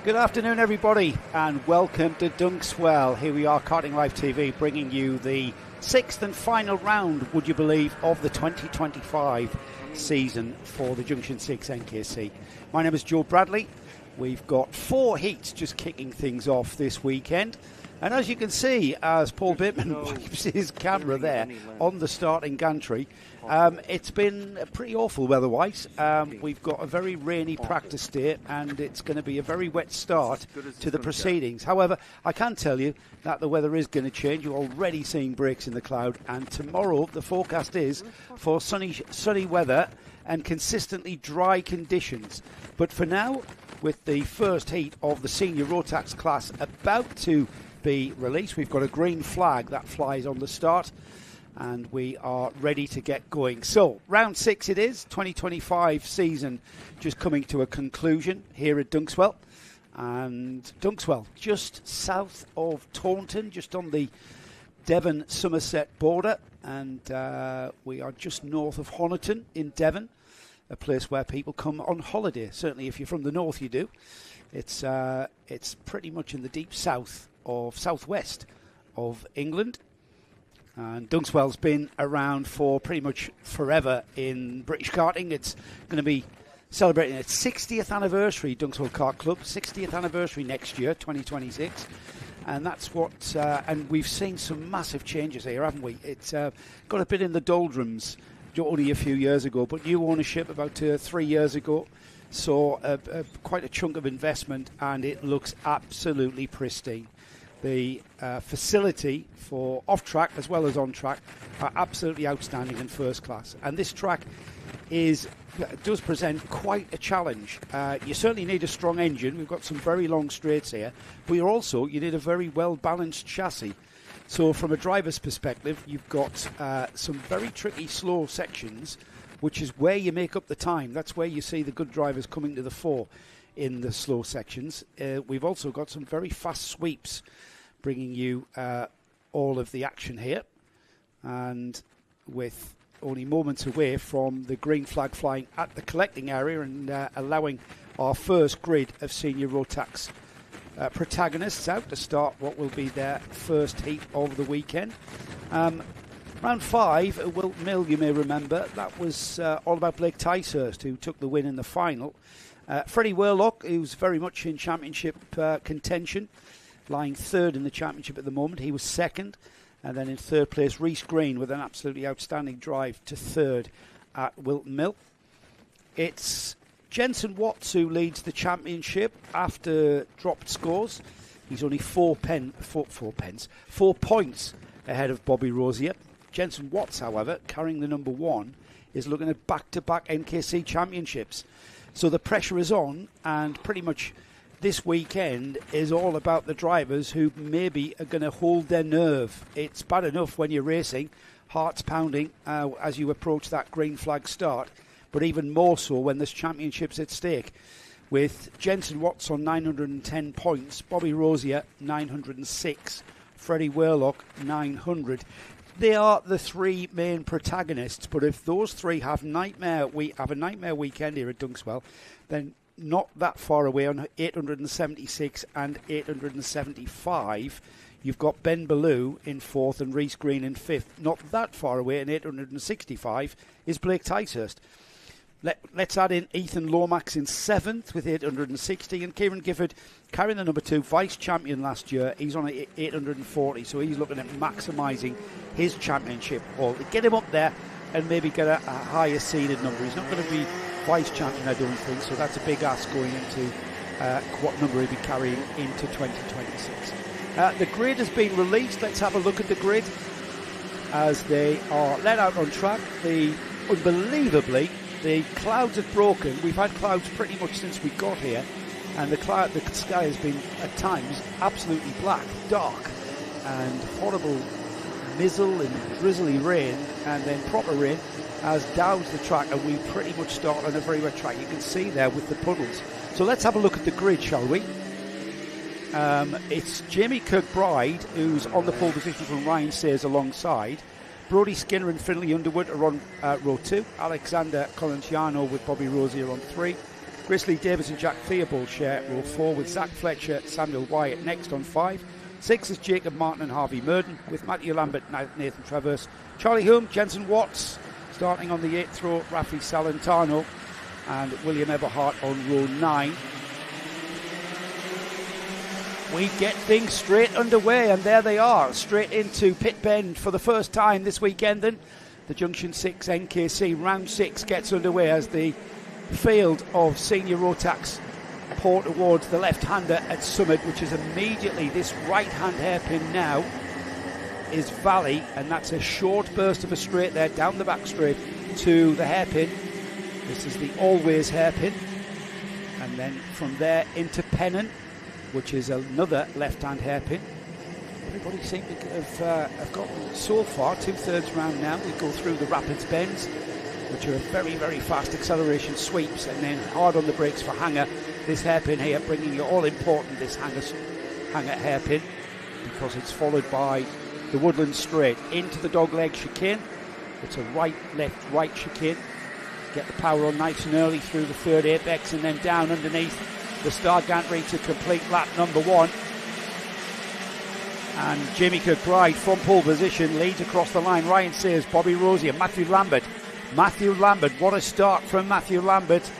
Good afternoon, everybody, and welcome to Dunkeswell. Here we are, Karting Live TV, bringing you the sixth and final round, would you believe, of the 2025 season for the Junction 6 NKC. My name is Joe Bradley. We've got 4 heats just kicking things off this weekend. And as you can see, as Paul Bateman wipes his camera there on the starting gantry, it's been pretty awful weather-wise. We've got a very rainy practice day, and it's going to be a very wet start to the proceedings. However, I can tell you that the weather is going to change. You're already seeing breaks in the cloud, and tomorrow the forecast is for sunny weather and consistently dry conditions. But for now, with the first heat of the senior Rotax class about to be released, we've got a green flag that flies on the start, and we are ready to get going. So round 6 it is, 2025 season just coming to a conclusion here at Dunkeswell. And Dunkeswell just south of Taunton, just on the Devon-Somerset border, and we are just north of Honiton in Devon, a place where people come on holiday. Certainly if you're from the north you do. It's pretty much in the deep southwest of England. And Dunkeswell's been around for pretty much forever in British karting. It's going to be celebrating its 60th anniversary, Dunkeswell Kart Club, 60th anniversary next year, 2026. And that's what, and we've seen some massive changes here, haven't we? It's got a bit in the doldrums only a few years ago, but new ownership about 3 years ago saw quite a chunk of investment, and it looks absolutely pristine. The facility for off-track as well as on-track are absolutely outstanding and first class. And this track does present quite a challenge. You certainly need a strong engine. We've got some very long straights here. But you need a very well-balanced chassis. So from a driver's perspective, you've got some very tricky slow sections, which is where you make up the time. That's where you see the good drivers coming to the fore in the slow sections. We've also got some very fast sweeps, bringing you all of the action here, and with only moments away from the green flag flying at the collecting area and allowing our first grid of senior Rotax protagonists out to start what will be their first heat of the weekend. Round 5 at Wilton Mill, you may remember, that was all about Blake Ticehurst, who took the win in the final. Freddie Worlock, who's very much in championship contention, lying third in the championship at the moment. He was second. And then in third place, Rhys Green with an absolutely outstanding drive to third at Wilton Mill. It's Jensen Watts who leads the championship after dropped scores. He's only 4 points ahead of Bobby Rosier. Jensen Watts, however, carrying the number 1, is looking at back-to-back NKC championships. So the pressure is on, and pretty much this weekend is all about the drivers who maybe are going to hold their nerve. It's bad enough when you're racing, hearts pounding as you approach that green flag start, but even more so when there's championships at stake. With Jensen Watts on 910 points, Bobby Rosier 906, Freddie Worlock 900. They are the 3 main protagonists, but if those 3 have a nightmare weekend here at Dunkeswell, then not that far away on 876 and 875, you've got Ben Ballou in 4th and Rhys Green in 5th. Not that far away in 865 is Blake Ticehurst. Let's add in Ethan Lomax in 7th with 860, and Kieran Gifford carrying the number 2, vice champion last year. He's on 840, so he's looking at maximising his championship haul to get him up there and maybe get a higher seeded number. He's not going to be vice champion, I don't think, so that's a big ask going into what number he'll be carrying into 2026. The grid has been released. Let's have a look at the grid as they are let out on track. Unbelievably, the clouds have broken. We've had clouds pretty much since we got here, and the sky has been at times absolutely black, dark, and horrible mizzle and drizzly rain, and then proper rain has doused the track, and we pretty much start on a very wet track. You can see there with the puddles. So let's have a look at the grid, shall we? It's Jamie Kirkbride who's on the pole position from Ryan Sayers alongside. Brodie Skinner and Finlay Underwood are on row 2. Alexander Colenciano with Bobby Rosier on 3. Grizzly Davis and Jack Theobald share row 4 with Zach Fletcher, Samuel Wyatt next on 5. 6 is Jacob Martin and Harvey Murden with Matthew Lambert, Nathan Travers, Charlie Hume, Jensen Watts. Starting on the 8th row, Rafi Salentano and William Eberhardt on row 9. We get things straight underway, and there they are, straight into Pit Bend for the first time this weekend. Then the Junction 6 NKC round 6 gets underway as the field of senior Rotax pour towards the left-hander at Summit, which is immediately this right-hand hairpin now is Valley, and that's a short burst of a straight there down the back straight to the hairpin. This is the Always hairpin, and then from there into Pennon, which is another left-hand hairpin. Everybody seems to have gotten so far, 2/3 round now. We go through the Rapids bends, which are very, very fast acceleration sweeps, and then hard on the brakes for Hanger. This hairpin here bringing you all important, this Hanger hairpin, because it's followed by the Woodland Straight into the dogleg chicane. It's a right, left, right chicane. Get the power on nice and early through the third apex, and then down underneath the Star Gantry to complete lap number 1. And Jamie Kirkbride from pole position leads across the line. Ryan Sayers, Bobby Rosier, Matthew Lambert. Matthew Lambert, what a start from Matthew Lambert.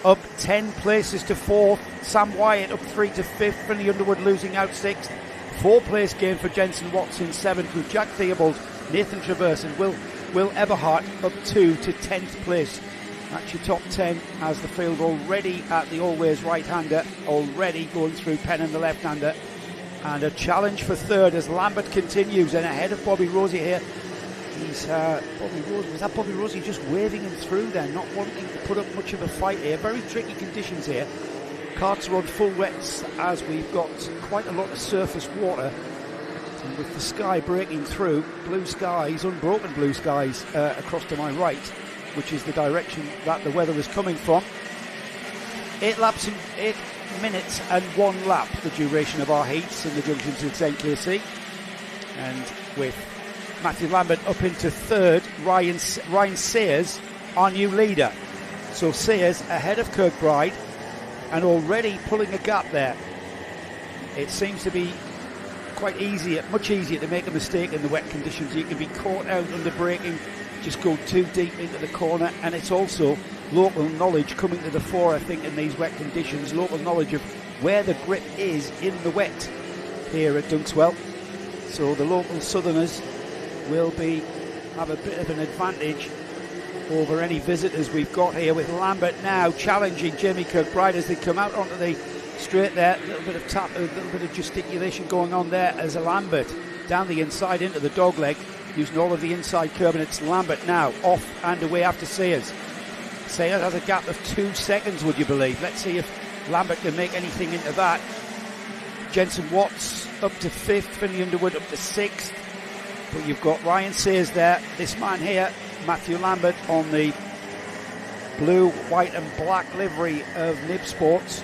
Up 10 places to 4th. Sam Wyatt up 3 to 5th. Finley Underwood losing out 6th. 4-place game for Jensen Watson 7th, with Jack Theobald, Nathan Travers and Will Eberhardt up 2 to 10th place. That's your top 10 as the field already at the Always right-hander, already going through Penn and the left-hander. And a challenge for 3rd as Lambert continues, and ahead of Bobby Rosier here. He's Bobby Rosier just waving him through there, not wanting to put up much of a fight here. Very tricky conditions here. Karts are on full wets as we've got quite a lot of surface water. And with the sky breaking through, blue skies, unbroken blue skies across to my right, which is the direction that the weather is coming from. 8 minutes and 1 lap, the duration of our heats in the Junction 6 NKC. And with Matthew Lambert up into 3rd, Ryan Sayers, our new leader. So Sayers ahead of Kirkbride and already pulling a gap there. It seems to be quite much easier to make a mistake in the wet conditions. You can be caught out under braking, just go too deep into the corner, and it's also local knowledge coming to the fore, I think, in these wet conditions. Local knowledge of where the grip is in the wet here at Dunkeswell. So the local southerners will have a bit of an advantage over any visitors we've got here, with Lambert now challenging Jamie Kirkbride as they come out onto the straight there. A little bit of tap, a little bit of gesticulation going on there as Lambert down the inside into the dogleg, using all of the inside curb, and it's Lambert now off and away after Sayers. Sayers has a gap of 2 seconds, would you believe? Let's see if Lambert can make anything into that. Jensen Watts up to 5th, Finley Underwood up to 6th. But you've got Ryan Sayers there. This man here, Matthew Lambert, on the blue, white and black livery of Nib Sports.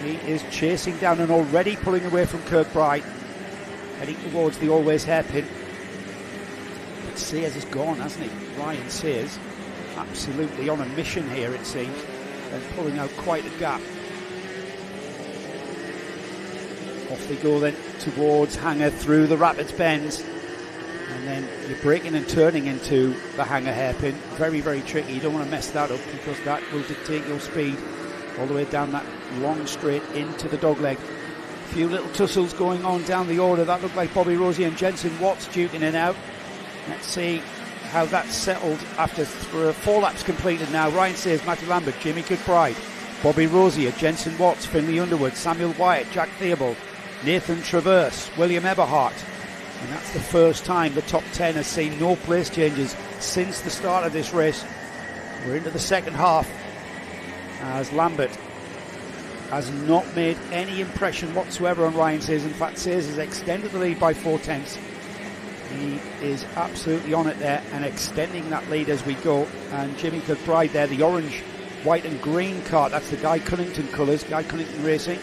He is chasing down and already pulling away from Kirkbride, heading towards the Always hairpin. But Sayers is gone, hasn't he? Ryan Sayers, absolutely on a mission here, it seems, and pulling out quite a gap. Off they go then towards Hanger through the Rapids bends. And then you're braking and turning into the Hanger hairpin. Very, very tricky. You don't want to mess that up, because that will dictate your speed all the way down that long straight into the dogleg. A few little tussles going on down the order. That looked like Bobby Rosier and Jensen Watts duking it out. Let's see how that's settled after 4 laps completed now. Ryan Sayers, Matthew Lambert, Jamie Kirkbride, Bobby Rosier, Jensen Watts, Finley Underwood, Samuel Wyatt, Jack Theobald, Nathan Travers, William Eberhardt. And that's the first time the top 10 has seen no place changes since the start of this race. We're into the second half as Lambert has not made any impression whatsoever on Ryan Sayers. In fact, Sayers has extended the lead by 4/10. He is absolutely on it there and extending that lead as we go. And Jimmy Kirkbride there, the orange, white and green kart, that's the Guy Cunnington colours, Guy Cunnington Racing.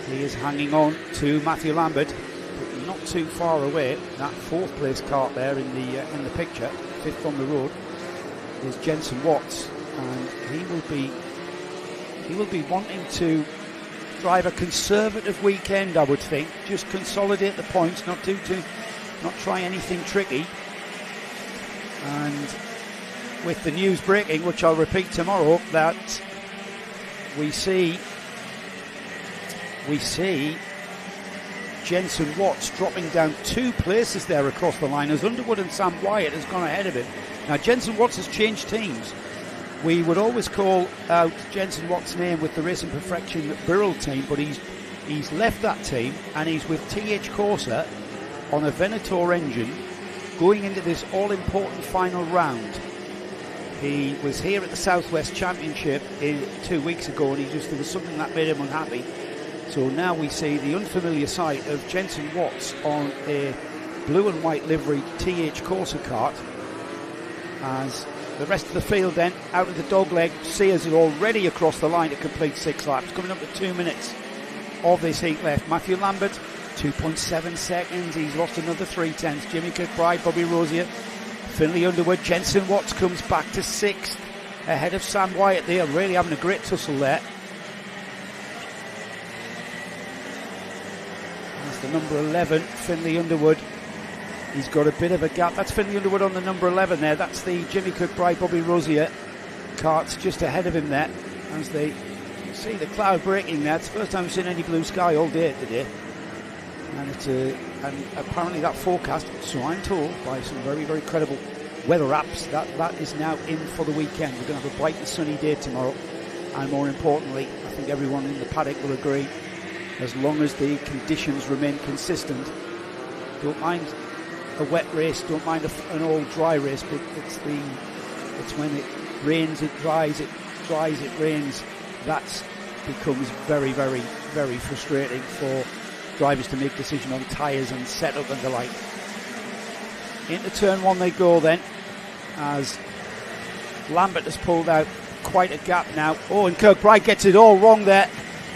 He is hanging on to Matthew Lambert, but not too far away. That 4th place kart there in the picture, 5th on the road, is Jensen Watts. and he will be wanting to drive a conservative weekend, I would think. Just consolidate the points, not try anything tricky. And with the news breaking, which I'll repeat tomorrow, that we see Jenson Watts dropping down 2 places there across the line as Underwood and Sam Wyatt has gone ahead of him. Now Jenson Watts has changed teams. We would always call out Jenson Watts' name with the Racing Perfection Birrell team, but he's left that team and he's with TH Corsa on a Venator engine going into this all-important final round. He was here at the Southwest Championship 2 weeks ago, and there was something that made him unhappy. So now we see the unfamiliar sight of Jenson Watts on a blue and white livery TH Corsa kart, as the rest of the field then out of the dogleg. Sears are already across the line to complete 6 laps, coming up to 2 minutes of this heat left. Matthew Lambert, 2.7 seconds. He's lost another 3/10. Jimmy Kirkbride, Bobby Rosier, Finlay Underwood. Jenson Watts comes back to 6th ahead of Sam Wyatt. They are really having a great tussle there. That's the number 11, Finlay Underwood. He's got a bit of a gap. That's Finlay Underwood on the number 11 there. That's the Jimmy Kirkbride, Bobby Rosier karts just ahead of him there. As they see the cloud breaking there. It's the first time we've seen any blue sky all day today. And apparently that forecast, so I'm told by some very, very credible weather apps, that is now in for the weekend. We're going to have a bright and sunny day tomorrow. And more importantly, I think everyone in the paddock will agree, as long as the conditions remain consistent, don't mind a wet race, don't mind an all dry race, but it's when it rains, it dries, it rains. That becomes very, very, very frustrating for drivers to make decisions on tyres and setup and the like. Into turn 1 they go then, as Lambert has pulled out quite a gap now. Oh, and Kirkbride gets it all wrong there.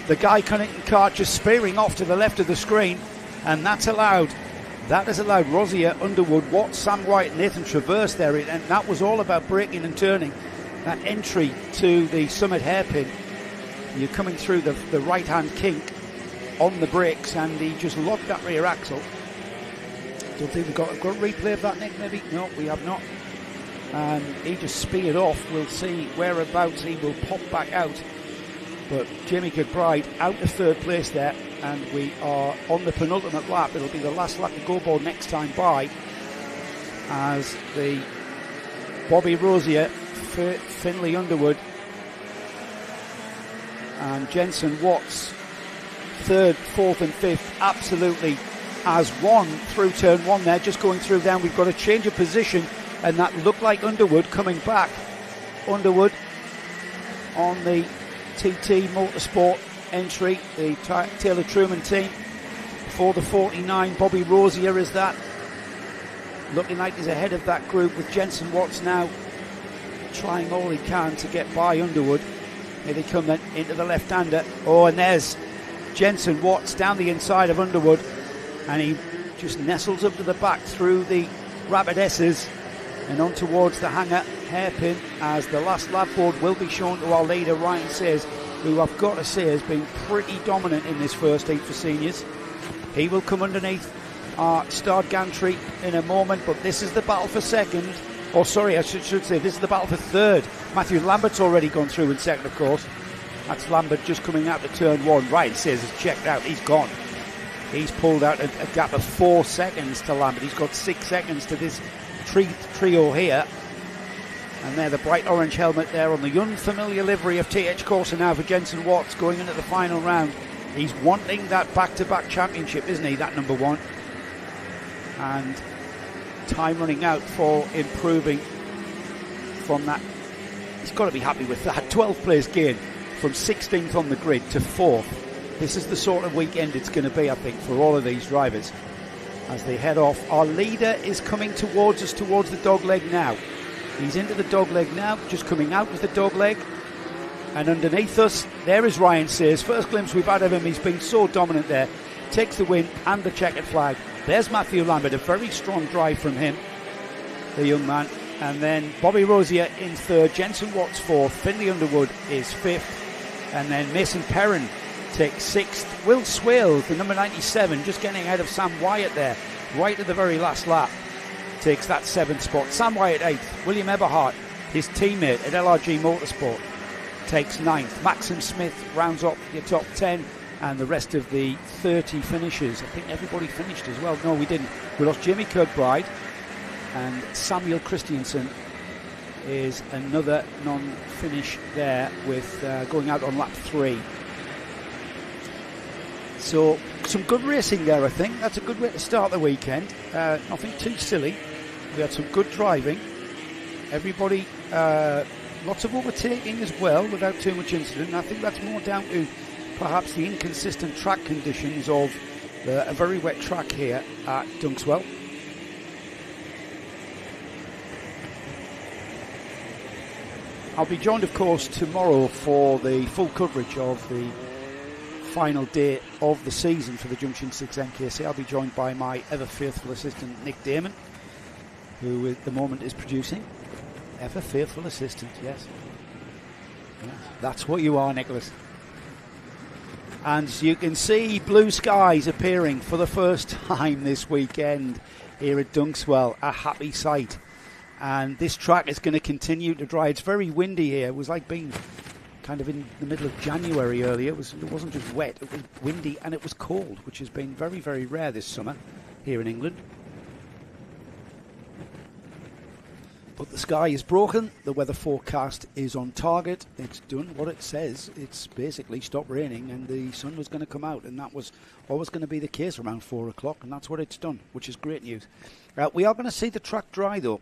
The Guy Cunnington kart just spearing off to the left of the screen, and that has allowed Rosier, Underwood, Watts, Sam White, Nathan Traverse there, and that was all about braking and turning. That entry to the summit hairpin, you're coming through the right-hand kink on the brakes, and he just locked that rear axle. Don't think we've got a replay of that, Nick, maybe? No, we have not. And he just speared off. We'll see whereabouts he will pop back out. But Jamie Kirkbride out of 3rd place there, and we are on the penultimate lap. It'll be the last lap to go board next time by, as the Bobby Rosier, Finlay Underwood and Jenson Watts, 3rd, 4th and 5th, absolutely as one through turn 1 there, just going through down. We've got a change of position, and that looked like Underwood coming back. Underwood on the TT Motorsport entry, the Taylor Truman team for the 49. Bobby Rosier is that, looking like he's ahead of that group, with Jenson Watts now trying all he can to get by Underwood. Here they come then into the left-hander. Oh, and there's Jenson Watts down the inside of Underwood, and he just nestles up to the back through the Rapid S's and on towards the hangar hairpin, as the last lap board will be shown to our leader Ryan Sayers, who I've got to say has been pretty dominant in this first heat for seniors. He will come underneath our Stard Gantry in a moment, but this is the battle for 2nd. Oh, sorry, I should say this is the battle for 3rd. Matthew Lambert's already gone through in 2nd, of course. That's Lambert just coming out to turn 1. Ryan Sayers has checked out. He's gone. He's pulled out a gap of 4 seconds to Lambert. He's got 6 seconds to this trio here. And there, the bright orange helmet there on the unfamiliar livery of TH Corsa now for Jenson Watts going into the final round. He's wanting that back-to-back championship, isn't he, that number 1? And time running out for improving from that. He's got to be happy with that. 12th place gain from 16th on the grid to 4th. This is the sort of weekend it's going to be, I think, for all of these drivers as they head off. Our leader is coming towards us, towards the dogleg now. He's into the dogleg now, just coming out of the dogleg. And underneath us, there is Ryan Sayers. First glimpse we've had of him. He's been so dominant there. Takes the win and the checkered flag. There's Matthew Lambert, a very strong drive from him, the young man. And then Bobby Rosier in third, Jensen Watts fourth, Finley Underwood is fifth, and then Mason Perrin takes sixth. Will Swale, the number 97, just getting ahead of Sam Wyatt there, right at the very last lap, takes that seventh spot. Sam Wyatt eighth. William Eberhardt, his teammate at LRG Motorsport, takes ninth. Maxim Smith rounds up your top 10, and the rest of the 30 finishers. I think everybody finished as well. No, we didn't. We lost Jimmy Kirkbride, and Samuel Christiansen is another non-finish there with going out on lap 3. So some good racing there, I think. That's a good way to start the weekend. Nothing too silly. We had some good driving. Everybody, lots of overtaking as well without too much incident. And I think that's more down to perhaps the inconsistent track conditions of a very wet track here at Dunkeswell. I'll be joined, of course, tomorrow for the full coverage of the final day of the season for the Junction 6 NKC. I'll be joined by my ever faithful assistant Nick Damon, who at the moment is producing. Ever faithful assistant, yes. That's what you are, Nicholas. And as you can see, blue skies appearing for the first time this weekend here at Dunkeswell. A happy sight. And this track is going to continue to dry. It's very windy here. It was like being kind of in the middle of January earlier. It wasn't just wet, it was windy and it was cold, which has been very, very rare this summer here in England. But the sky is broken. The weather forecast is on target. It's done what it says. It's basically stopped raining and the sun was going to come out, and that was always going to be the case around 4 o'clock, and that's what it's done, which is great news. We are going to see the track dry though.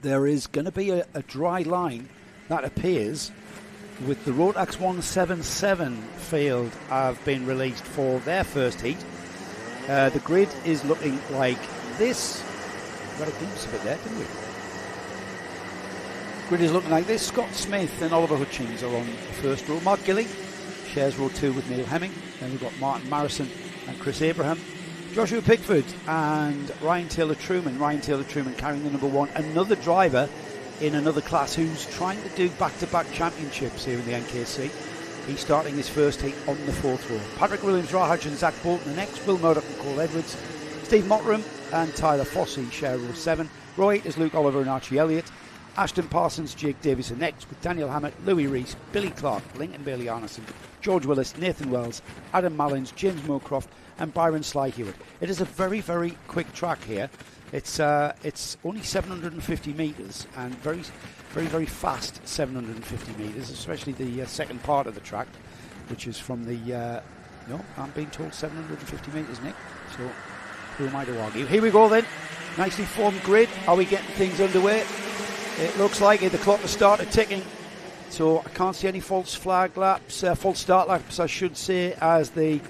There is going to be a dry line that appears with the Rotax 177 field have been released for their first heat. The grid is looking like this. We got a glimpse of it there, didn't we? Grid is looking like this. Scott Smith and Oliver Hutchings are on the first row. Mark Gilly shares row 2 with Neil Hemming. Then we've got Martin Marrison and Chris Abraham. Joshua Pickford and Ryan Taylor-Truman. Ryan Taylor-Truman carrying the number 1. Another driver in another class who's trying to do back-to-back championships here in the NKC. He's starting his first heat on the 4th row. Patrick Williams, Rahaj and Zach Bolton the next. Will Murdoch and Cole Edwards. Steve Mottram and Tyler Fossey share row 7. Row 8 is Luke Oliver and Archie Elliott. Ashton Parsons, Jake Davis are next, with Daniel Hammett, Louis Rees, Billy Clark, Lincoln Bailey Arneson, George Willis, Nathan Wells, Adam Mullins, James Moorcroft and Byron Sly-Hewitt. It is a very, very quick track here. It's only 750 metres and very, very, very fast 750 metres, especially the second part of the track, which is from the, no, I'm being told 750 metres, Nick, so who am I to argue? Here we go then, nicely formed grid. Are we getting things underway? It looks like it. The clock has started ticking, so I can't see any false start laps, I should say, as the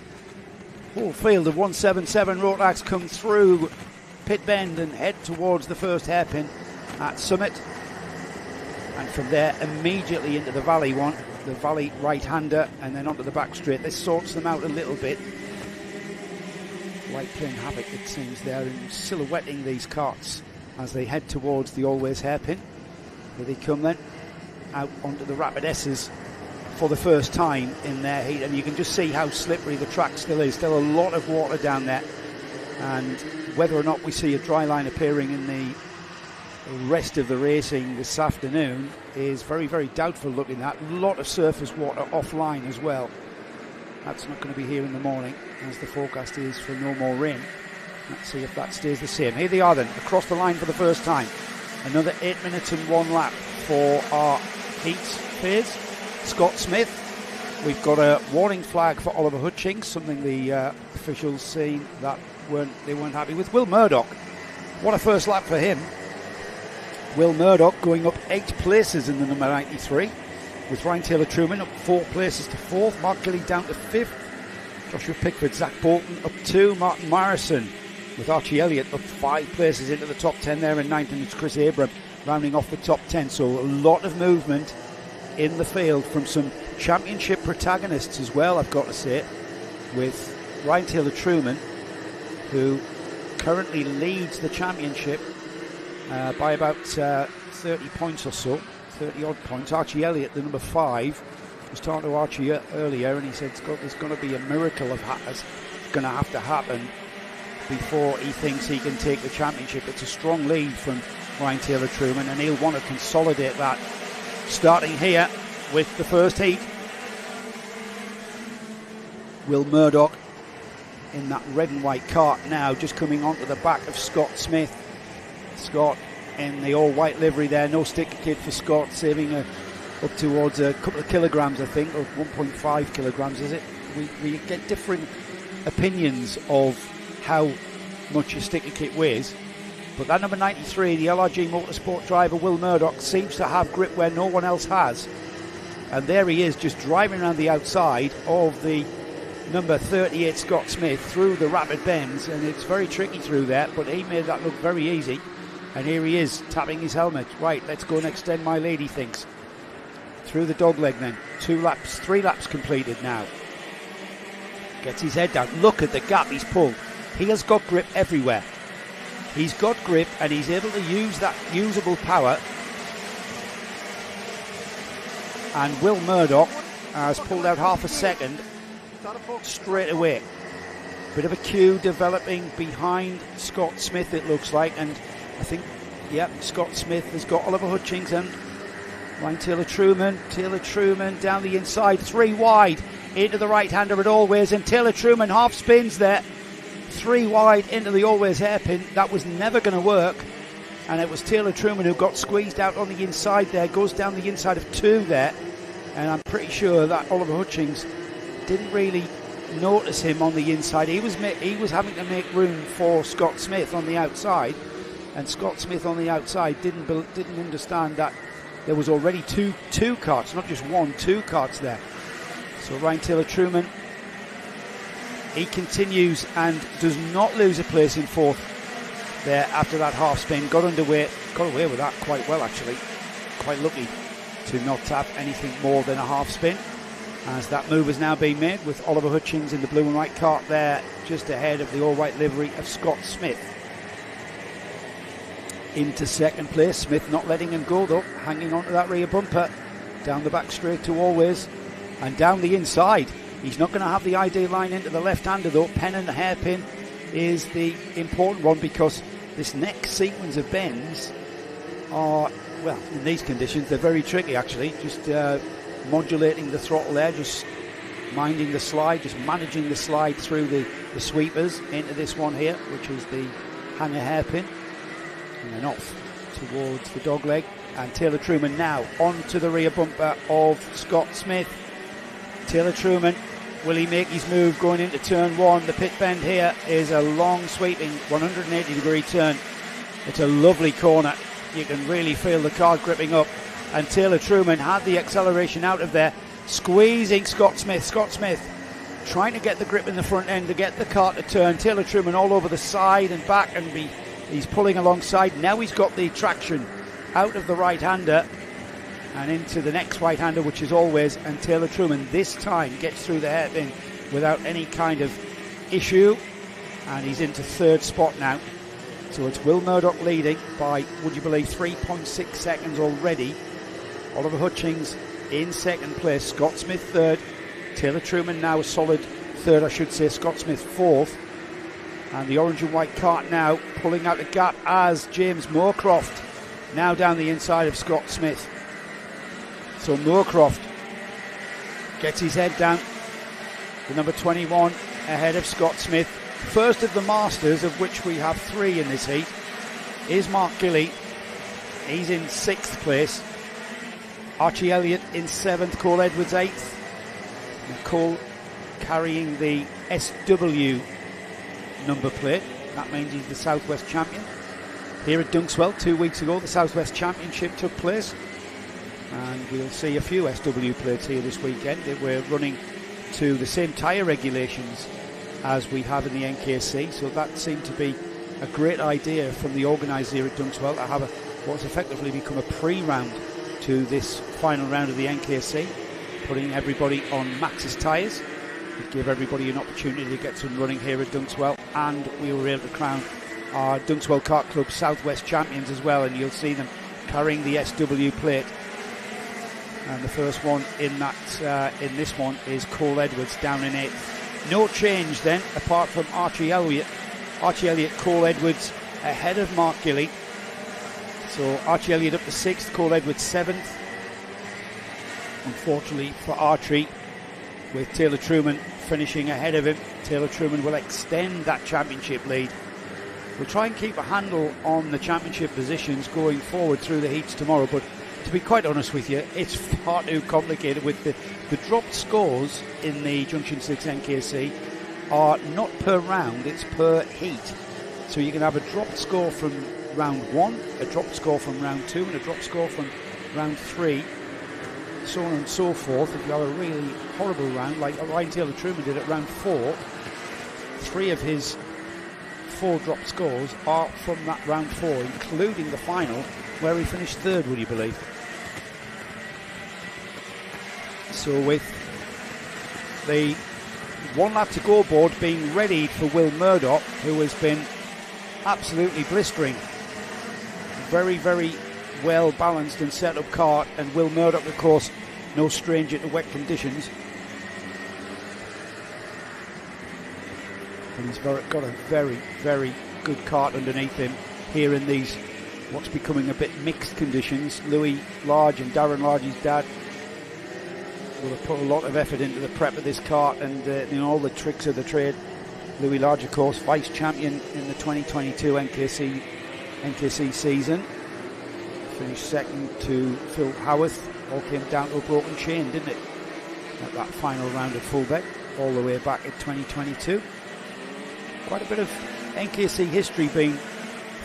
whole field of 177 Rotax come through Pit Bend and head towards the first hairpin at Summit, and from there immediately into the Valley one, the Valley right-hander, and then onto the back straight. This sorts them out a little bit, like playing havoc it seems there, and silhouetting these carts as they head towards the Always hairpin. Here they come then out onto the Rapid S's for the first time in their heat, and you can just see how slippery the track still is. Still a lot of water down there, and whether or not we see a dry line appearing in the rest of the racing this afternoon is very, very doubtful looking at. A lot of surface water offline as well. That's not going to be here in the morning, as the forecast is for no more rain. Let's see if that stays the same. Here they are then, across the line for the first time. Another 8 minutes and 1 lap for our heat phase. Scott Smith. We've got a warning flag for Oliver Hutchings, something the officials seen that they weren't happy with. Will Murdoch, what a first lap for him. Will Murdoch going up 8 places in the number 93, with Ryan Taylor-Truman up 4 places to 4th, Mark Gilly down to 5th, Joshua Pickford, Zach Bolton up 2, Martin Marrison with Archie Elliott up 5 places into the top 10 there in 9th, and it's Chris Abraham rounding off the top 10. So a lot of movement in the field from some championship protagonists as well, I've got to say, with Ryan Taylor-Truman, who currently leads the championship by about 30 points or so, 30 odd points. Archie Elliott, the number 5, was talking to Archie earlier, and he said there's going to be a miracle of that's going to have to happen before he thinks he can take the championship. It's a strong lead from Ryan Taylor-Truman, and he'll want to consolidate that. Starting here with the first heat, Will Murdoch in that red and white cart now, just coming onto the back of Scott Smith. Scott in the all-white livery there, no sticker kit for Scott, saving up towards a couple of kilograms, I think, or 1.5 kilograms, is it? We get different opinions of how much a sticker kit weighs. But that number 93, the LRG Motorsport driver, Will Murdoch, seems to have grip where no one else has. And there he is, just driving around the outside of the number 38 Scott Smith through the rapid bends, and it's very tricky through there, but he made that look very easy. And here he is, tapping his helmet. Right, let's go and extend my lead, he thinks. Through the dogleg then. 3 laps completed now. Gets his head down. Look at the gap he's pulled. He has got grip everywhere. He's got grip, and he's able to use that usable power. And Will Murdoch has pulled out half a second straight away. Bit of a queue developing behind Scott Smith, it looks like, and I think, Scott Smith has got Oliver Hutchings and Ryan Taylor-Truman. Taylor-Truman down the inside, 3 wide into the right-hander at Always, and Taylor-Truman half spins there. 3 wide into the Always hairpin. That was never going to work, and it was Taylor-Truman who got squeezed out on the inside there, goes down the inside of 2 there, and I'm pretty sure that Oliver Hutchings didn't really notice him on the inside. He was having to make room for Scott Smith on the outside, and Scott Smith on the outside didn't understand that there was already two carts, not just 1, 2 carts there. So Ryan Taylor-Truman, he continues and does not lose a place in 4th there after that half spin. Got away with that quite well, actually. Quite lucky to not tap anything more than a half spin, as that move has now been made with Oliver Hutchings in the blue and white cart there, just ahead of the all-white livery of Scott Smith. Into 2nd place, Smith not letting him go though, hanging on to that rear bumper, down the back straight to Always, and down the inside. He's not going to have the ID line into the left-hander though. Pen and the hairpin is the important one, because this next sequence of bends are, well, in these conditions, they're very tricky actually. Just modulating the throttle there, just minding the slide, just managing the slide through the sweepers into this one here, which is the hanger hairpin, and then off towards the dogleg. And Taylor-Truman now onto the rear bumper of Scott Smith. Taylor-Truman, will he make his move going into turn 1? The pit bend here is a long sweeping 180 degree turn. It's a lovely corner. You can really feel the car gripping up, and Taylor-Truman had the acceleration out of there, squeezing Scott Smith. Scott Smith trying to get the grip in the front end to get the car to turn. Taylor-Truman all over the side and back, and he's pulling alongside. Now he's got the traction out of the right-hander and into the next right-hander, which is Always, and Taylor-Truman this time gets through the hairpin without any kind of issue, and he's into 3rd spot now. So it's Will Murdoch leading by, would you believe, 3.6 seconds already. Oliver Hutchings in 2nd place, Scott Smith 3rd, Taylor-Truman now a solid 3rd, I should say, Scott Smith 4th, and the orange and white cart now pulling out a gap as James Moorcroft now down the inside of Scott Smith. So Moorcroft gets his head down, the number 21 ahead of Scott Smith. First of the Masters, of which we have 3 in this heat, is Mark Gilley. He's in 6th place. Archie Elliott in 7th, Cole Edwards 8th. And Cole carrying the SW number plate. That means he's the Southwest champion. Here at Dunkeswell 2 weeks ago, the Southwest Championship took place, and we'll see a few SW plates here this weekend. We're running to the same tyre regulations as we have in the NKC, so that seemed to be a great idea from the organisers here at Dunkeswell to have what's effectively become a pre-round to this final round of the NKC, putting everybody on Max's tyres to give everybody an opportunity to get some running here at Dunkeswell. And we were able to crown are Dunkeswell Kart Club Southwest champions as well, and you'll see them carrying the SW plate. And the first one in this one is Cole Edwards down in 8th. No change then, apart from Archie Elliott. Archie Elliott, Cole Edwards ahead of Mark Gilly. So Archie Elliott up to 6th, Cole Edwards 7th. Unfortunately for Archie, with Taylor Truman finishing ahead of him, Taylor Truman will extend that championship lead. We'll try and keep a handle on the championship positions going forward through the heats tomorrow, but to be quite honest with you, it's far too complicated. With the dropped scores in the Junction 6 NKC are not per round, it's per heat. So you can have a dropped score from round 1, a dropped score from round 2, and a dropped score from round 3, so on and so forth. If you have a really horrible round, like Ryan Taylor Truman did at round 4, 3 of his 4 dropped scores are from that round 4, including the final, where he finished 3rd, would you believe? So with the 1 lap to go board being ready for Will Murdoch, who has been absolutely blistering. Very, very well balanced and set up kart, and Will Murdoch, of course, no stranger to wet conditions. And he's got a very, very good kart underneath him here in these what's becoming a bit mixed conditions. Louis Large and Darren Large's dad will have put a lot of effort into the prep of this kart and all the tricks of the trade. Louis Large, of course, vice champion in the 2022 NKC season. Finished second to Phil Howarth. All came down to a broken chain, didn't it? At that final round at Fullbeck, all the way back in 2022. Quite a bit of NKC history being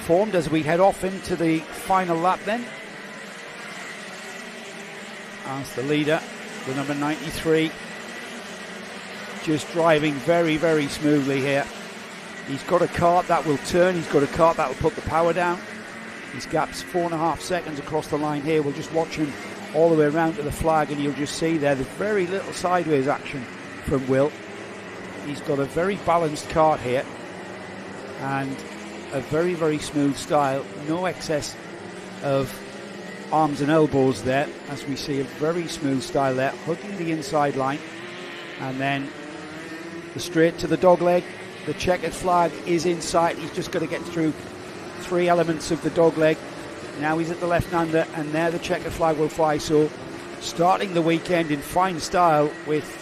formed as we head off into the final lap then. As the leader, the number 93, just driving very, very smoothly here. He's got a kart that will turn, he's got a kart that will put the power down. His gap's 4.5 seconds across the line here. We'll just watch him all the way around to the flag, and you'll just see there's very little sideways action from Will. He's got a very balanced kart here and a very, very smooth style. No excess of arms and elbows there, as we see a very smooth style there, hugging the inside line, and then the straight to the dog leg. The checkered flag is in sight. He's just got to get through 3 elements of the dog leg. Now he's at the left-hander, and there the checkered flag will fly. So starting the weekend in fine style with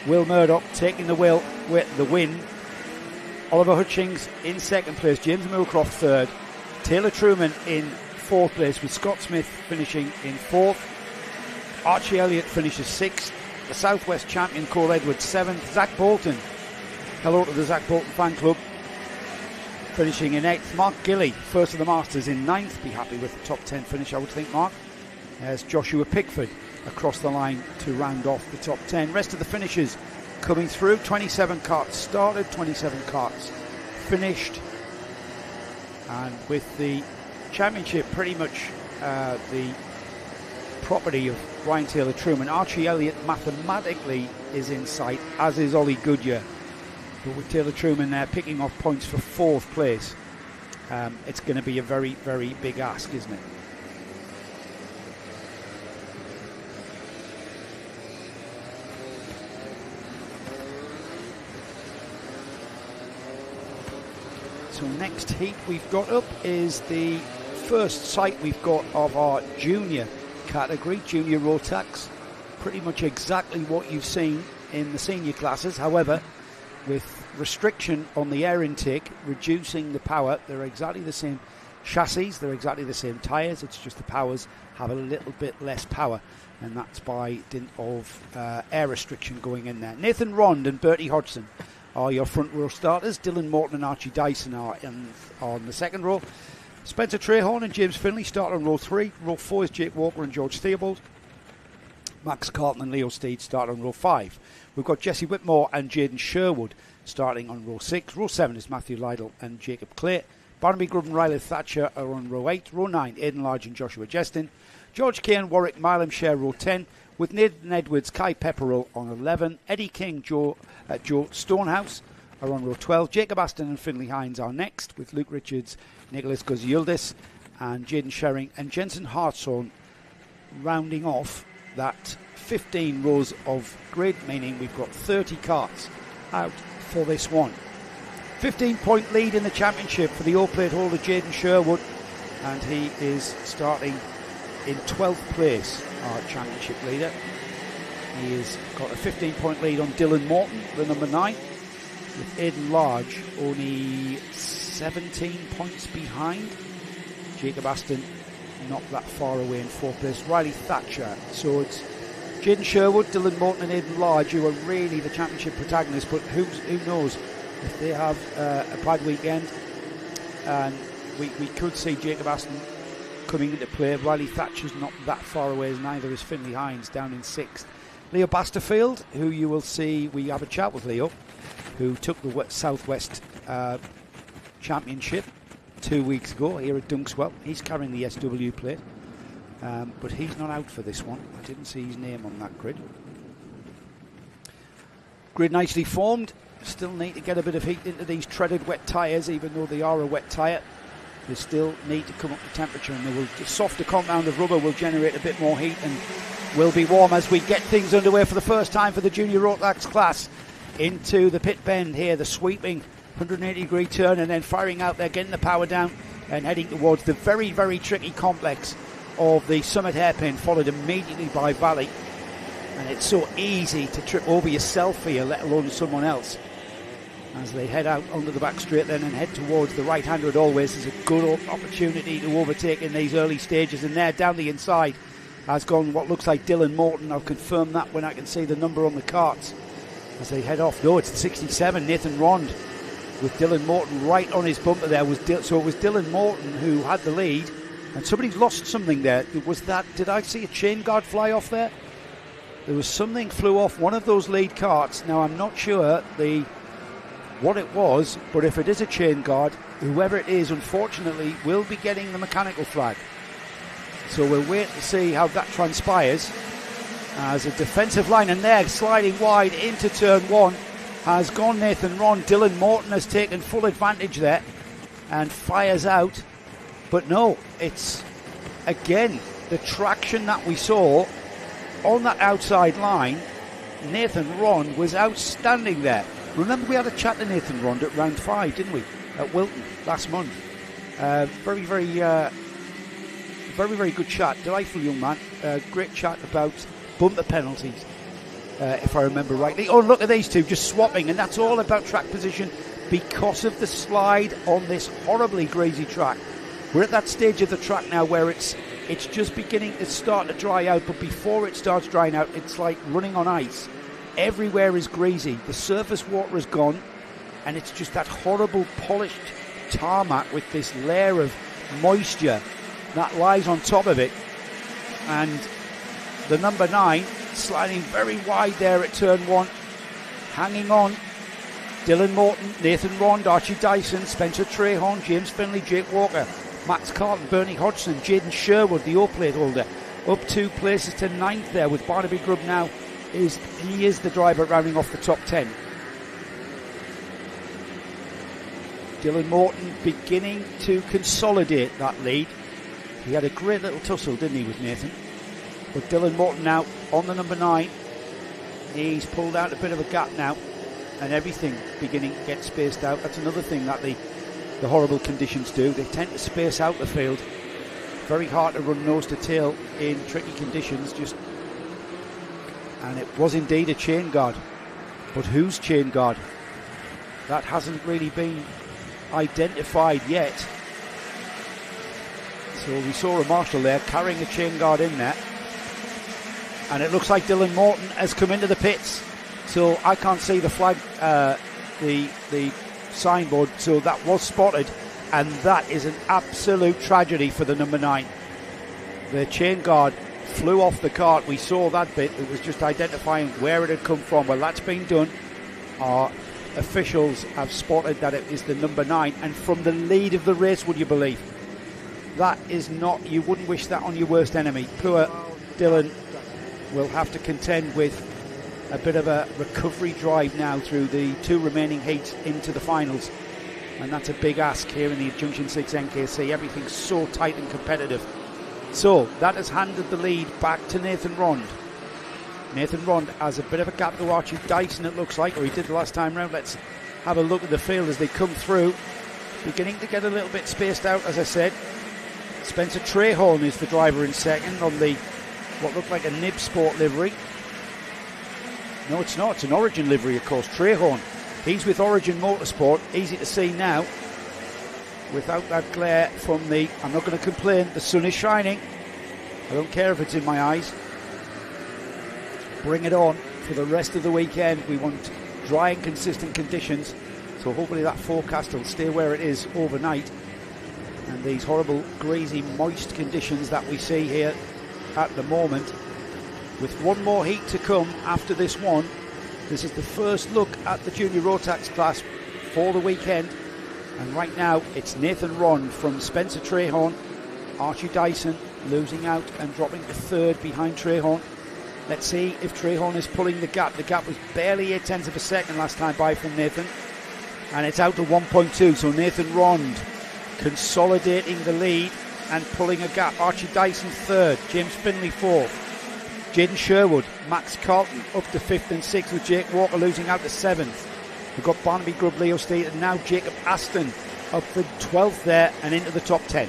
Will Murdoch taking the win. Oliver Hutchings in 2nd place, James Moorcroft 3rd, Taylor Truman in 4th place, with Scott Smith finishing in 4th. Archie Elliott finishes 6th. The Southwest champion Cole Edwards 7th. Zach Bolton, hello to the Zach Bolton fan club, finishing in 8th. Mark Gilly, first of the Masters, in 9th. Be happy with the top 10 finish, I would think, Mark. As Joshua Pickford across the line to round off the top 10. Rest of the finishers coming through. 27 karts started, 27 karts finished. And with the championship pretty much the property of Ryan Taylor Truman, Archie Elliott mathematically is in sight, as is Ollie Goodyear. But with Taylor Truman there picking off points for 4th place, it's going to be a very, very big ask, isn't it? So next heat we've got up is the first sight we've got of our junior category, junior Rotax. Pretty much exactly what you've seen in the senior classes. However, with restriction on the air intake, reducing the power, they're exactly the same chassis, they're exactly the same tyres, it's just the powers have a little bit less power, and that's by dint of air restriction going in there. Nathan Rond and Bertie Hodgson are your front row starters. Dylan Morton and Archie Dyson are on the second row. Spencer Trehorn and James Finley start on row 3. Row 4 is Jake Walker and George Theobald. Max Carlton and Leo Steed start on row 5. We've got Jesse Whitmore and Jaden Sherwood starting on row 6. Row 7 is Matthew Lydell and Jacob Clay. Barnaby Grubb and Riley Thatcher are on row 8. Row 9, Aidan Large and Joshua Jestin. George Kay and Warwick Milam share row 10, with Nathan Edwards, Kai Pepperell on 11. Eddie King, Joe Stonehouse are on row 12. Jacob Aston and Finley Hines are next, with Luke Richards, Nicholas Guzildis and Jaden Sherring and Jensen Hartshorn rounding off that 15 rows of grid, meaning we've got 30 carts out for this one. 15-point lead in the championship for the all-plate holder Jaden Sherwood, and he is starting in 12th place, our championship leader. He has got a 15-point lead on Dylan Morton, the number 9, with Aidan Large only 17 points behind. Jacob Aston not that far away in 4th place. Riley Thatcher. So it's Jaden Sherwood, Dylan Morton and Aidan Large who are really the championship protagonists, but who knows if they have a bad weekend, and we could see Jacob Aston coming into play. Riley Thatcher's not that far away, as neither is Finley Hines down in 6th. Leo Basterfield, who you will see, we have a chat with Leo, who took the Southwest Championship 2 weeks ago here at Dunkeswell. He's carrying the SW plate, but he's not out for this one. I didn't see his name on that grid. Grid nicely formed. Still need to get a bit of heat into these treaded wet tyres, even though they are a wet tyre. They still need to come up to temperature, and the softer compound of rubber will generate a bit more heat and will be warm as we get things underway for the first time for the junior Rotax class into the pit bend here. The sweeping 180-degree turn and then firing out there, getting the power down and heading towards the very, very tricky complex of the Summit hairpin, followed immediately by Valley. And it's so easy to trip over yourself here, let alone someone else. As they head out onto the back straight then and head towards the right-hander at always, there's a good opportunity to overtake in these early stages. And there down the inside has gone what looks like Dylan Morton. I'll confirm that when I can see the number on the carts as they head off. No, it's 67, Nathan Rond, with Dylan Morton right on his bumper there. So it was Dylan Morton who had the lead, and somebody's lost something there. Did I see a chain guard fly off there? There was something flew off one of those lead carts. Now I'm not sure what it was, but if it is a chain guard, whoever it is, unfortunately, will be getting the mechanical flag. So we'll wait to see how that transpires. As a defensive line, and there, sliding wide into turn 1, has gone Nathan Ron. Dylan Morton has taken full advantage there and fires out. But no, it's, again, the traction that we saw on that outside line. Nathan Ron was outstanding there. Remember, we had a chat to Nathan Rond at round 5, didn't we? At Wilton last month. Very, very good chat. Delightful young man. Great chat about bumper penalties, if I remember rightly. Oh, look at these two just swapping, and that's all about track position because of the slide on this horribly greasy track. We're at that stage of the track now where it's just beginning to start to dry out, but before it starts drying out, it's like running on ice. Everywhere is greasy. The surface water is gone, and it's just that horrible polished tarmac with this layer of moisture that lies on top of it. And the number 9 sliding very wide there at turn 1, hanging on. Dylan Morton, Nathan Rond, Archie Dyson, Spencer Trahorn, James Finley, Jake Walker, Max Carlton, Bernie Hodgson, Jaden Sherwood, the O-plate holder, up 2 places to 9th there, with Barnaby Grubb now. He is the driver rounding off the top 10. Dylan Morton beginning to consolidate that lead. He had a great little tussle, didn't he, with Nathan? But Dylan Morton now on the number 9. He's pulled out a bit of a gap now, and everything beginning to get spaced out. That's another thing that the horrible conditions do. They tend to space out the field. Very hard to run nose to tail in tricky conditions. And it was indeed a chain guard. But whose chain guard? That hasn't really been identified yet. So we saw a marshal there carrying a chain guard in there. And it looks like Dylan Morton has come into the pits. So I can't see the flag, the signboard. So that was spotted. And that is an absolute tragedy for the number 9. The chain guard flew off the cart. We saw that bit. It was just identifying where it had come from. Well, that's been done. Our officials have spotted that it is the number 9, and from the lead of the race, would you believe? That is not, you wouldn't wish that on your worst enemy. Poor Dylan will have to contend with a bit of a recovery drive now through the 2 remaining heats into the finals, and that's a big ask here in the Junction 6 NKC. Everything's so tight and competitive. So that has handed the lead back to Nathan Rond. Nathan Rond has a bit of a gap to Archie Dyson, it looks like, or he did the last time round. Let's have a look at the field as they come through. Beginning to get a little bit spaced out, as I said. Spencer Trehorn is the driver in second on the what looked like a Nib Sport livery. No, it's not. It's an Origin livery, of course. Trehorn. He's with Origin Motorsport. Easy to see now. Without that glare from the... I'm not going to complain. The sun is shining. I don't care if it's in my eyes. Bring it on for the rest of the weekend. We want dry and consistent conditions. So hopefully that forecast will stay where it is overnight. And these horrible, greasy, moist conditions that we see here at the moment. With one more heat to come after this one, this is the first look at the Junior Rotax class for the weekend. And right now, it's Nathan Rond from Spencer Trehorn. Archie Dyson losing out and dropping to third behind Trehorn. Let's see if Trehorn is pulling the gap. The gap was barely 0.8 of a second last time by from Nathan. And it's out to 1.2, so Nathan Rond consolidating the lead and pulling a gap. Archie Dyson third, James Finley fourth. Jaden Sherwood, Max Carlton up to 5th and 6th, with Jake Walker losing out to 7th. We've got Barnaby Grubb, Leo Steed, and now Jacob Aston up for 12th there and into the top 10.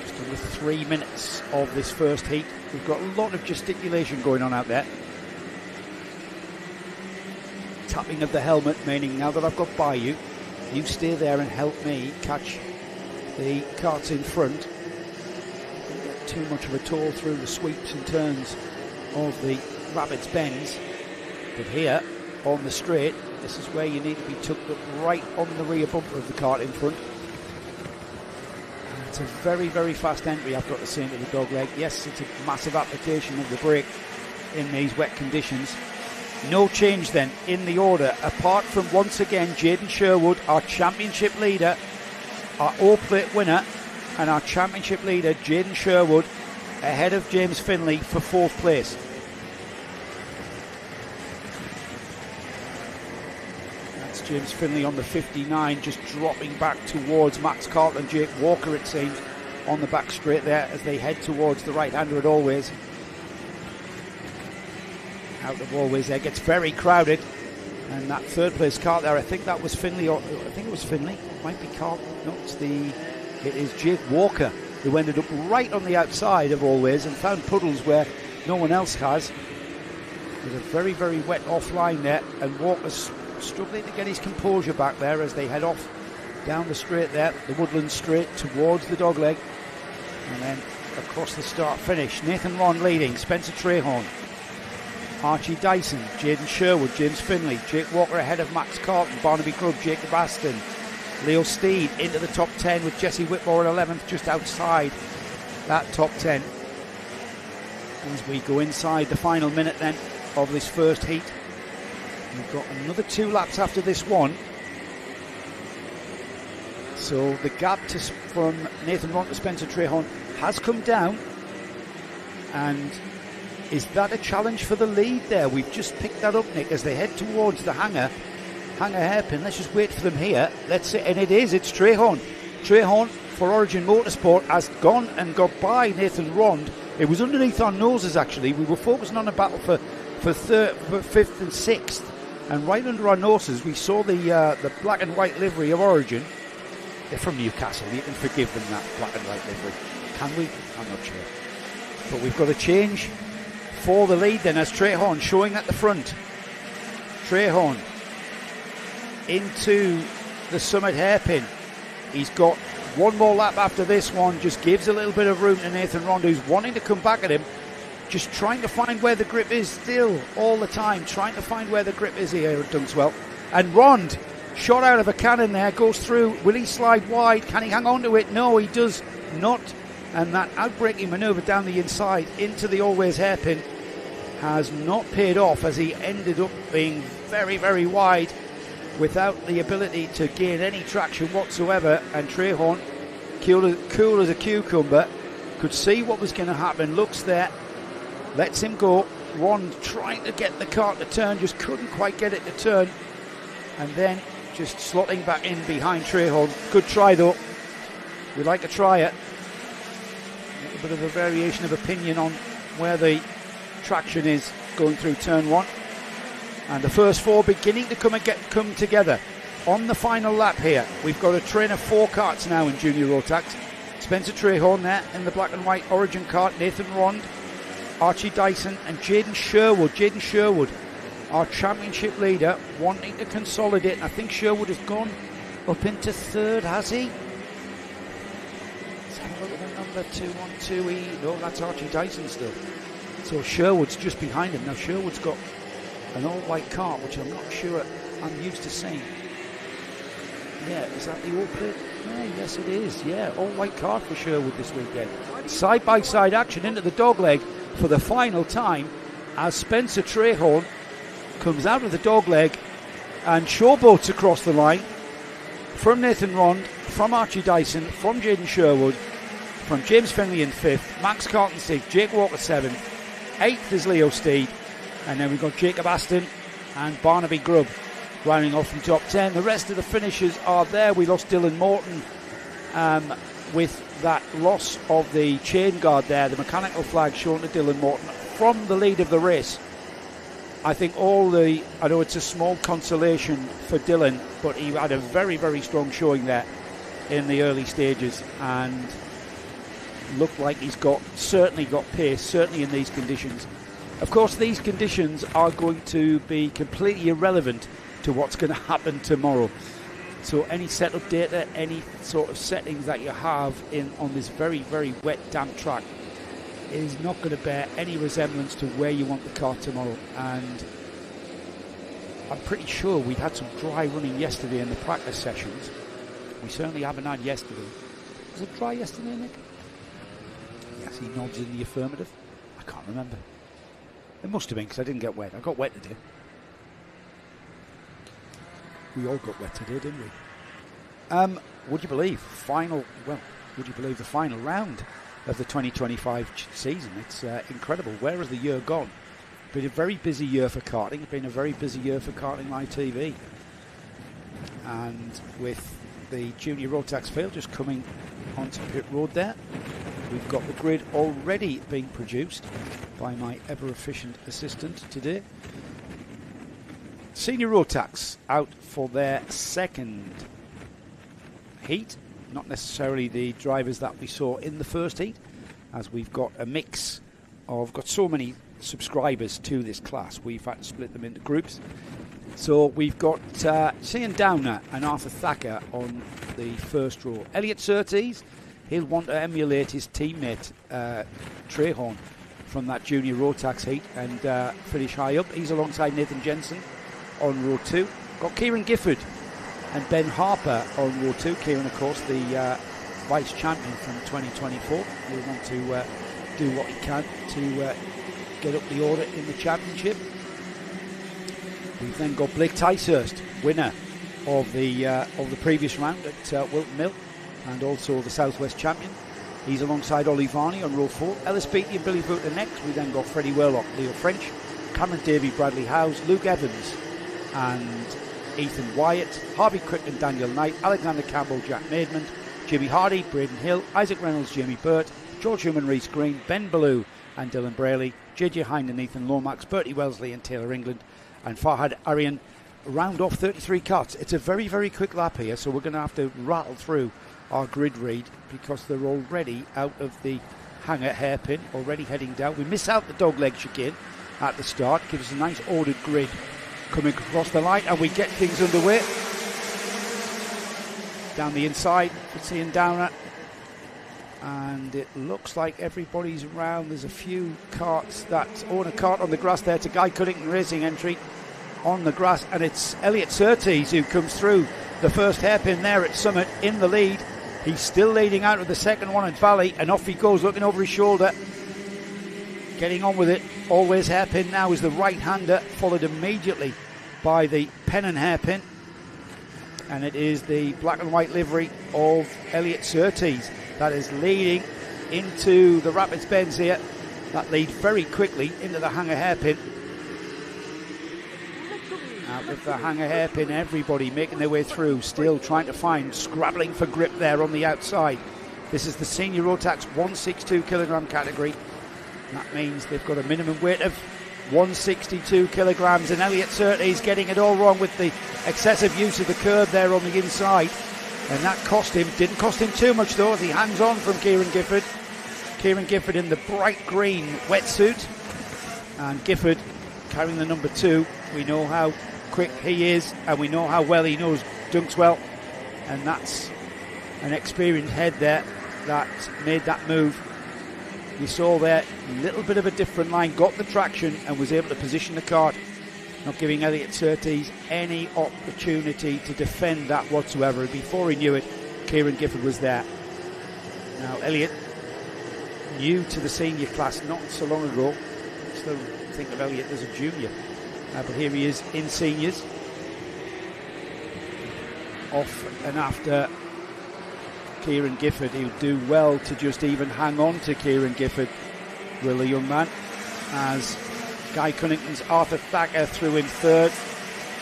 Just under 3 minutes of this first heat. We've got a lot of gesticulation going on out there. Tapping of the helmet, meaning now that I've got by you, you stay there and help me catch the carts in front. Don't get too much of a toll through the sweeps and turns of the Rabbits Bends. But here on the straight, this is where you need to be tucked up right on the rear bumper of the cart in front. And it's a very, very fast entry, I've got to say, into the dog leg. Yes, it's a massive application of the brake in these wet conditions. No change then in the order, apart from once again Jaden Sherwood, our championship leader, our O-plate winner, and our championship leader Jaden Sherwood ahead of James Finley for 4th place. That's James Finley on the 59, just dropping back towards Max Carlton and Jake Walker, it seems, on the back straight there as they head towards the right-hander at Always. Out of Always there, gets very crowded, and that 3rd place cart there, I think that was Finley, or I think it was Finley, it might be Carlton, no, it is Jake Walker, who ended up right on the outside of Always and found puddles where no one else has. There's a very, very wet offline there, and Walker's struggling to get his composure back there as they head off down the straight there, the Woodland straight towards the dogleg, and then across the start finish. Nathan Rond leading, Spencer Trehorn, Archie Dyson, Jaden Sherwood, James Finley, Jake Walker ahead of Max Carlton, Barnaby Grubb, Jacob Aston, Leo Steed into the top 10 with Jesse Whitmore at 11th, just outside that top 10. As we go inside the final minute then of this first heat, we've got another 2 laps after this one. So the gap from Nathan Rond to Spencer Trehorn has come down, and is that a challenge for the lead there? We've just picked that up, Nick, as they head towards the hangar hairpin. Let's just wait for them here. Let's see, and it is, it's Trehorn. Trehorn for Origin Motorsport has gone and got by Nathan Rond. It was underneath our noses, actually. We were focusing on a battle for 5th and 6th, and right under our noses we saw the black and white livery of Origin. They're from Newcastle, you can forgive them that black and white livery. Can we? I'm not sure. But we've got a change for the lead then, as Trehorn showing at the front. Trehorn into the Summit hairpin. He's got one more lap after this one, just gives a little bit of room to Nathan Rond, who's wanting to come back at him, just trying to find where the grip is still all the time, trying to find where the grip is here at Dunkeswell. And Rond, shot out of a cannon there, goes through. Will he slide wide? Can he hang on to it? No, he does not. And that outbreaking manoeuvre down the inside into the Always hairpin has not paid off, as he ended up being very, very wide without the ability to gain any traction whatsoever. And Trehorn, cool as a cucumber, could see what was going to happen, looks there lets him go. Rond trying to get the car to turn, just couldn't quite get it to turn, and then just slotting back in behind Trehorn. Good try though. We'd like to try it. A little bit of a variation of opinion on where the traction is going through turn 1, and the first 4 beginning to come together on the final lap here. We've got a train of 4 karts now in Junior Rotax. Spencer Trehorn there in the black and white Origin kart, Nathan Rond, Archie Dyson and Jaden Sherwood. Jaden Sherwood, our championship leader, wanting to consolidate. I think Sherwood has gone up into 3rd, has he? Let's have a look at the number 212E. No, that's Archie Dyson still. So Sherwood's just behind him. Now Sherwood's got an all-white kart, which I'm not sure I'm used to seeing. Yeah, is that the all-plate? Yeah, yes it is. Yeah, all-white kart for Sherwood this weekend. Side-by-side action into the dogleg for the final time as Spencer Trehorn comes out of the dogleg and showboats across the line from Nathan Rond, from Archie Dyson, from Jaden Sherwood, from James Finley in 5th, Max Carlton 6th, Jake Walker 7th, 8th is Leo Steed, and then we've got Jacob Aston and Barnaby Grubb rounding off from top 10. The rest of the finishers are there. We lost Dylan Morton with that loss of the chain guard there, the mechanical flag shown to Dylan Morton from the lead of the race. I think I know it's a small consolation for Dylan, but he had a very, very strong showing there in the early stages and looked like he's certainly got pace, certainly in these conditions. Of course, these conditions are going to be completely irrelevant to what's going to happen tomorrow. So any setup data, any sort of settings that you have on this very, very wet, damp track is not going to bear any resemblance to where you want the car tomorrow. And I'm pretty sure we had some dry running yesterday in the practice sessions. We certainly haven't had yesterday. Was it dry yesterday, Nick? Yes, he nods in the affirmative. I can't remember. It must have been because I didn't get wet. I got wet today. We all got wet today, didn't we? Would you believe the final round of the 2025 season? It's incredible. Where has the year gone? Been a very busy year for karting. It's been a very busy year for Karting Live TV. And with the Junior Rotax field just coming onto pit road there, we've got the grid already being produced by my ever-efficient assistant today. Senior Rotax out for their second heat. Not necessarily the drivers that we saw in the first heat, as we've got a mix of, got so many subscribers to this class, we've had to split them into groups. So we've got Cian Downer and Arthur Thacker on the first row. Elliot Surtees, he'll want to emulate his teammate Trehorn from that Junior Rotax heat and finish high up. He's alongside Nathan Jensen on row 2. Got Kieran Gifford and Ben Harper on row 2. Kieran, of course, the vice champion from 2024. He'll want to do what he can to get up the order in the championship. We've then got Blake Ticehurst, winner of the previous round at Wilton Mill, and also the Southwest champion. He's alongside Ollie Varney on row 4. Ellis Beattie and Billy Booter next. We then got Freddie Worlock, Leo French, Cameron Davey, Bradley Howes, Luke Evans and Ethan Wyatt, Harvey Crick and Daniel Knight, Alexander Campbell, Jack Maidment, Jimmy Hardy, Braden Hill, Isaac Reynolds, Jamie Burt, George Human, Reece Green, Ben Ballou and Dylan Brayley, JJ Hind and Ethan Lomax, Bertie Wellesley and Taylor England, and Farhad Aryan round off 33 karts. It's a very, very quick lap here, so we're going to have to rattle through our grid read because they're already out of the hangar hairpin, already heading down. We miss out the dogleg chicane at the start, gives us a nice ordered grid coming across the line, and we get things underway. Down the inside for Cian Downer, and it looks like everybody's around. There's a few karts that own a kart on the grass there. It's a Guy Cuddington Racing entry on the grass, and it's Elliot Surtees who comes through the first hairpin there at Summit in the lead. He's still leading out of the second one at Valley, and off he goes looking over his shoulder, getting on with it. Always hairpin now is the right-hander, followed immediately by the Pennon hairpin, and it is the black and white livery of Elliot Surtees that is leading into the Rapids Bends here. that lead very quickly into the hanger hairpin. Out with the hanger hairpin, everybody making their way through, still trying to find, scrabbling for grip there on the outside. This is the senior Rotax 162 kilogram category. That means they've got a minimum weight of 162 kilograms, and Elliot Surtees getting it all wrong with the excessive use of the curb there on the inside, and that didn't cost him too much though, as he hangs on from Kieran Gifford. Kieran Gifford in the bright green wetsuit, and Gifford carrying the number 2. We know how quick he is, and we know how well he knows Dunkeswell, and that's an experienced head there that made that move. We saw there a little bit of a different line, got the traction and was able to position the kart, not giving Elliot Surtees any opportunity to defend that whatsoever. Before he knew it, Kieran Gifford was there. Now Elliot, new to the senior class not so long ago, still think of Elliot as a junior, but here he is in seniors, off and after Kieran Gifford. He'll do well to just even hang on to Kieran Gifford, will the young man, as Guy Cunnington's Arthur Thacker through in 3rd.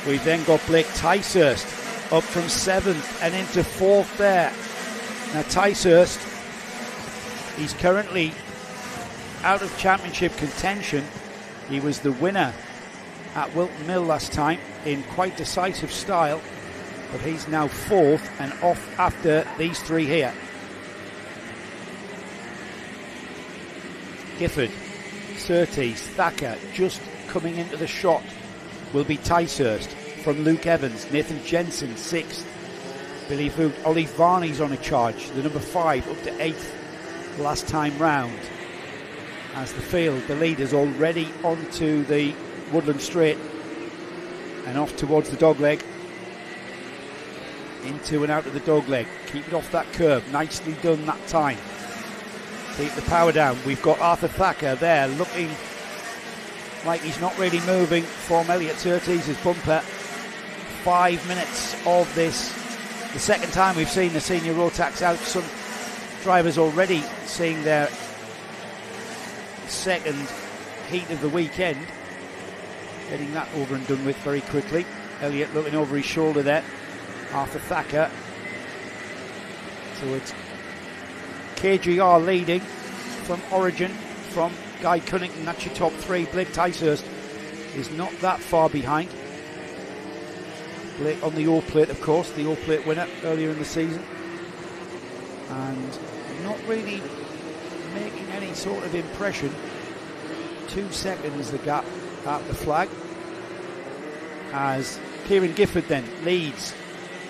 We've then got Blake Ticehurst up from 7th and into 4th there. Now Ticehurst, he's currently out of championship contention. He was the winner at Wilton Mill last time in quite decisive style, but he's now 4th and off after these 3 here. Gifford, Surtees, Thacker just coming into the shot will be Ticehurst from Luke Evans, Nathan Jensen 6th, Billy Voot, Ollie Varney's on a charge, the number 5 up to 8th last time round. As the field, the leaders already onto the Woodland Straight and off towards the dogleg. Into and out of the dogleg, keep it off that curve, nicely done that time. Keep the power down. We've got Arthur Thacker there looking like he's not really moving from Elliot Surtees' bumper. 5 minutes of this, the second time we've seen the senior Rotax out. Some drivers already seeing their second heat of the weekend, getting that over and done with very quickly. Elliot looking over his shoulder there, Arthur Thacker. So it's KGR leading from Origin, from Guy Cunnington. That's your top 3. Blake Ticehurst is not that far behind. Blake on the all plate, of course, the all plate winner earlier in the season, and not really making any sort of impression. 2 seconds the gap at the flag, as Kieran Gifford then leads.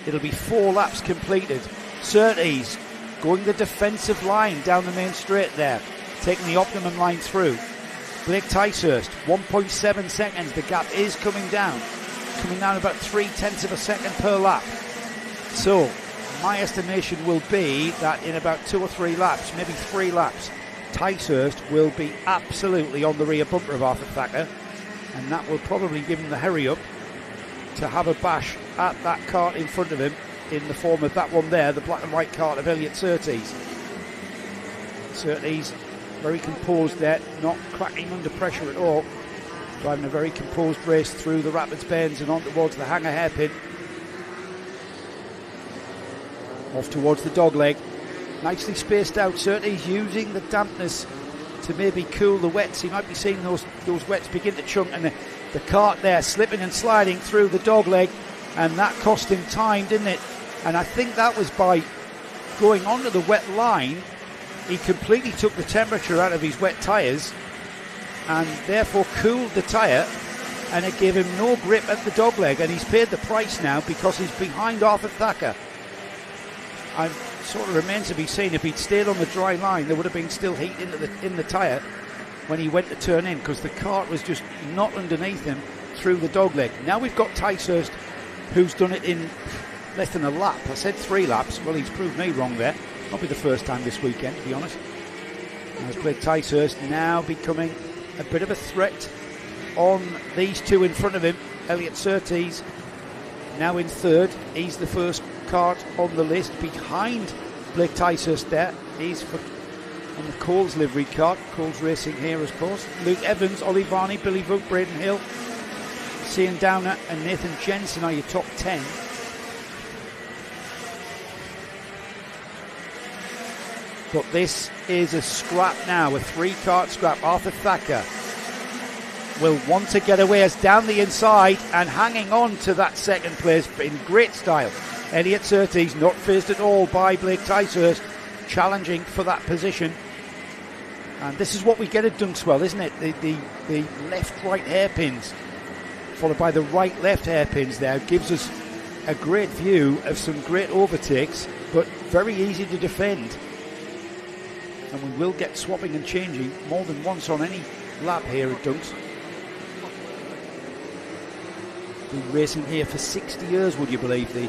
It'll be 4 laps completed. Surtees going the defensive line down the main straight there, taking the optimum line through. Blake Ticehurst 1.7 seconds. The gap is coming down about 0.3 of a second per lap. So my estimation will be that in about 2 or 3 laps, maybe 3 laps, Ticehurst will be absolutely on the rear bumper of Arthur Thacker, and that will probably give him the hurry up to have a bash at that kart in front of him, in the form of that one there, the black and white kart of Elliot Surtees. Surtees very composed there, not cracking under pressure at all, driving a very composed race through the rapids bends and on towards the hanger hairpin, off towards the dogleg. Nicely spaced out. Surtees using the dampness to maybe cool the wets. He might be seeing those wets begin to chunk, and the kart there slipping and sliding through the dogleg, and that cost him time, didn't it? And I think that was by going onto the wet line, he completely took the temperature out of his wet tyres and therefore cooled the tyre, and it gave him no grip at the dogleg, and he's paid the price now because he's behind Arthur Thacker. I sort of remains to be seen. If he'd stayed on the dry line, there would have been still heat in the tyre when he went to turn in, because the kart was just not underneath him through the dogleg. Now we've got Ticehurst, who's done it in less than a lap. I said 3 laps. Well, he's proved me wrong there. Not be the first time this weekend, to be honest. As Blake Ticehurst now becoming a bit of a threat on these 2 in front of him. Elliot Surtees now in 3rd. He's the first kart on the list behind Blake Ticehurst there. He's for on the Coles livery card. Coles Racing here, of course. Luke Evans, Ollie Varney, Billy Vogt, Braden Hill, Cian Downer and Nathan Jensen are your top 10. But this is a scrap now, a 3-cart scrap. Arthur Thacker will want to get away as down the inside and hanging on to that second place in great style. Elliot Surtees not fazed at all by Blake Ticehurst, challenging for that position. And this is what we get at Dunkeswell, isn't it? The left-right hairpins, followed by the right-left hairpins there, gives us a great view of some great overtakes, but very easy to defend. And we will get swapping and changing more than once on any lap here at Dunks. Been racing here for 60 years, would you believe, the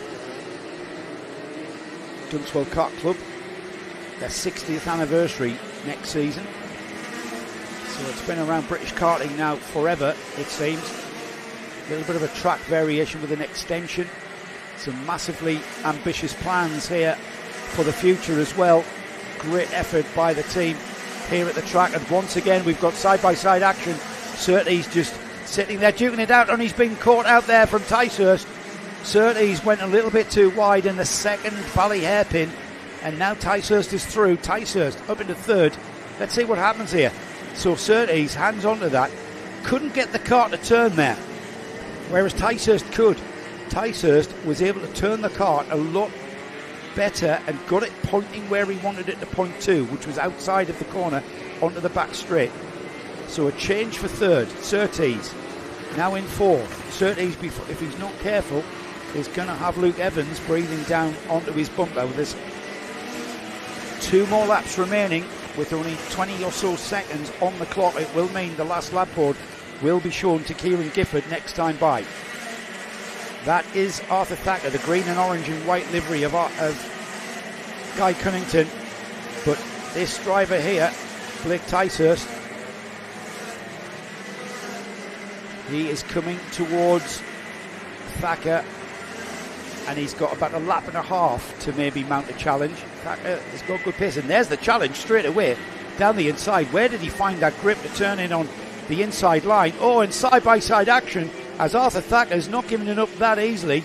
Dunkeswell Kart Club. Their 60th anniversary next season. So it's been around British karting now forever, it seems. A little bit of a track variation with an extension. Some massively ambitious plans here for the future as well. Great effort by the team here at the track, and once again we've got side-by-side action. Surtees just sitting there duking it out, and he's been caught out there from Ticehurst. Surtees went a little bit too wide in the second valley hairpin, and now Ticehurst is through. Ticehurst up into third. Let's see what happens here. So Surtees hands on to that, couldn't get the car to turn there, whereas Ticehurst could. Ticehurst was able to turn the car a lot better and got it pointing where he wanted it to point to, which was outside of the corner onto the back straight. So a change for third. Surtees now in fourth. Surtees, if he's not careful, is going to have Luke Evans breathing down onto his bumper. There's 2 more laps remaining with only 20 or so seconds on the clock. It will mean the last lap board will be shown to Kieran Gifford next time by. That is Arthur Thacker, the green and orange and white livery of Guy Cunnington. But this driver here, Blake Ticehurst, he is coming towards Thacker, and he's got about a lap and a half to maybe mount a challenge. Thacker has got good pace, and there's the challenge straight away down the inside. Where did he find that grip to turn in on the inside line? Oh, and side-by-side action, as Arthur Thacker's not giving it up that easily.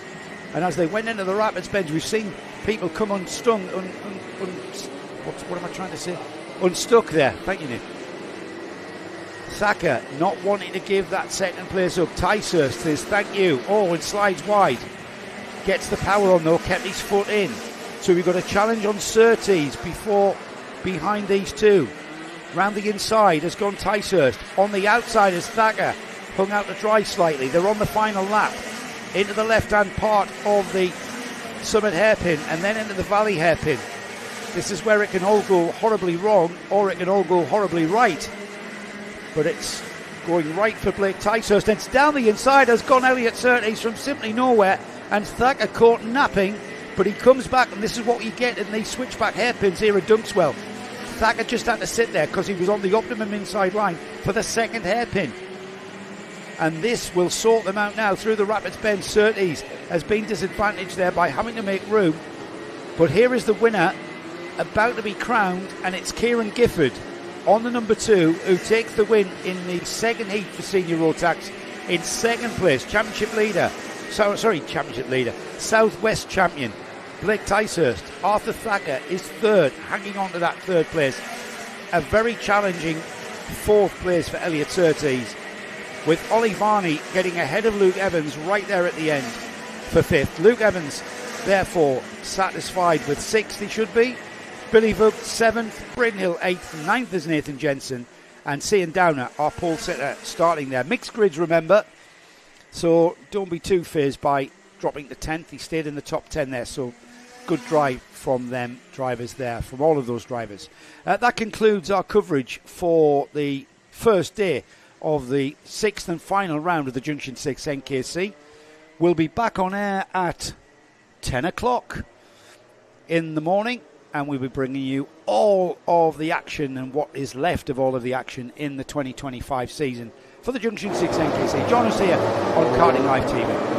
And as they went into the rapids bends, we've seen people come unstung, what am I trying to say? Unstuck there. Thank you, Nick. Thacker not wanting to give that second place up. Ticehurst says thank you. Oh, and slides wide. Gets the power on though, kept his foot in. So we've got a challenge on Surtees behind these two. Round the inside has gone Ticehurst. On the outside is Thacker. Hung out to dry slightly. They're on the final lap. Into the left-hand part of the Summit hairpin and then into the Valley hairpin. This is where it can all go horribly wrong or it can all go horribly right. But it's going right for Blake Ticehurst. And it's down the inside has gone Elliot Surtees from simply nowhere. And Thacker caught napping. But he comes back, and this is what you get in these switchback hairpins here at Dunkeswell. Thacker just had to sit there because he was on the optimum inside line for the second hairpin. And this will sort them out now through the rapids bend. Surtees has been disadvantaged there by having to make room. But here is the winner about to be crowned, and it's Kieran Gifford on the number 2 who takes the win in the second heat for senior road tax in second place. Championship leader, Southwest champion Blake Ticehurst. Arthur Thacker is third, hanging on to that third place. A very challenging fourth place for Elliot Surtees, with Ollie Varney getting ahead of Luke Evans right there at the end for fifth. Luke Evans, therefore, satisfied with sixth, he should be. Billy Vogt, 7th. Braden Hill, 8th. 9th is Nathan Jensen. And Cian Downer, our pole sitter, starting there. Mixed grids, remember. So don't be too fazed by dropping to 10th. He stayed in the top 10 there. So good drive from them drivers there, from all of those drivers. That concludes our coverage for the first day of the 6th and final round of the Junction 6 NKC. We'll be back on air at 10 o'clock in the morning, and we'll be bringing you all of the action and what is left of all of the action in the 2025 season for the Junction 6 NKC. Join us here on Karting Live TV.